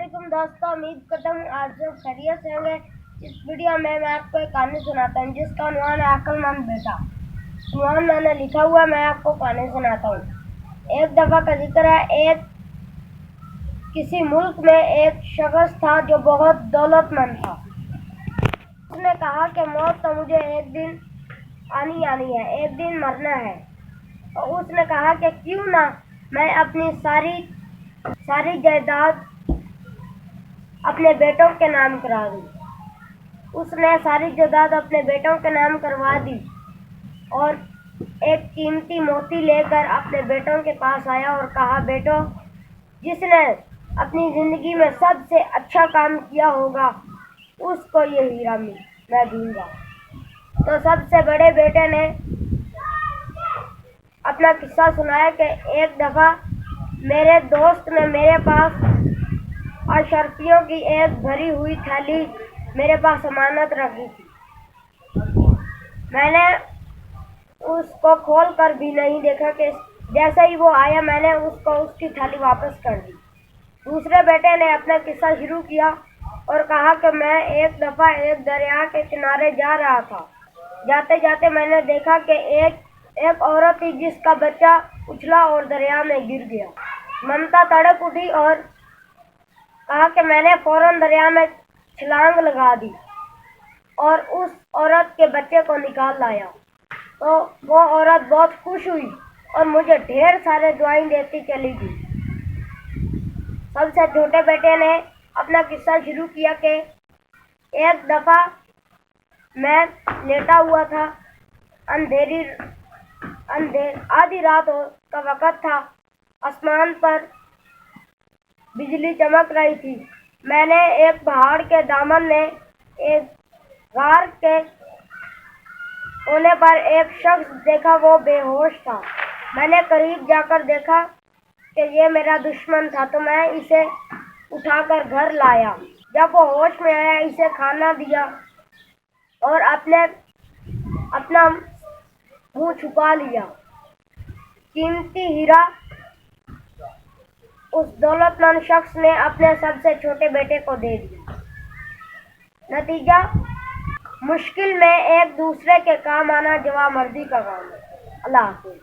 वालेकुम दोस्तों, उम्मीद करता हूँ आज जो खैरियत से होंगे। इस वीडियो में मैं आपको एक कहानी सुनाता हूँ जिसका उन्वान है अक्लमंद बेटा। उन्वान मैंने लिखा हुआ, मैं आपको कहानी सुनाता हूँ। एक दफ़ा का जिक्र है, किसी मुल्क में एक शख्स था जो बहुत दौलतमंद था। उसने कहा कि मौत तो मुझे एक दिन आनी है, एक दिन मरना है। तो उसने कहा कि क्यों ना मैं अपनी सारी जायदाद अपने बेटों के नाम करा दी। उसने सारी जायदाद अपने बेटों के नाम करवा दी और एक कीमती मोती लेकर अपने बेटों के पास आया और कहा, बेटो, जिसने अपनी जिंदगी में सबसे अच्छा काम किया होगा उसको ये हीरा मैं दूंगा। तो सबसे बड़े बेटे ने अपना किस्सा सुनाया कि एक दफ़ा मेरे दोस्त ने मेरे पास अशर्फियों की एक भरी हुई थैली मेरे पास अमानत रखी थी। मैंने उसको खोल कर भी नहीं देखा कि जैसे ही वो आया मैंने उसको उसकी थैली वापस कर दी। दूसरे बेटे ने अपना किस्सा शुरू किया और कहा कि मैं एक दफ़ा एक दरिया के किनारे जा रहा था। जाते जाते मैंने देखा कि एक औरत थी जिसका बच्चा उछला और दरिया में गिर गया। ममता तड़प उठी और कहा कि मैंने फौरन दरिया में छलांग लगा दी और उस औरत के बच्चे को निकाल लाया। तो वो औरत बहुत खुश हुई और मुझे ढेर सारे दुआएं देती चली गई। सबसे छोटे बेटे ने अपना किस्सा शुरू किया कि एक दफ़ा मैं लेटा हुआ था, आधी रात का वक़्त था। आसमान पर बिजली चमक रही थी। मैंने एक पहाड़ के दामन में एक गार के कोने पर एक शख्स देखा, वो बेहोश था। मैंने करीब जाकर देखा कि ये मेरा दुश्मन था, तो मैं इसे उठाकर घर लाया। जब वो होश में आया, इसे खाना दिया और अपना मुंह छुपा लिया। कीमती हीरा उस दौलतमंद शख्स ने अपने सबसे छोटे बेटे को दे दिया। नतीजा, मुश्किल में एक दूसरे के काम आना जवामर्दी का काम है। अल्लाह हाफ़िज़।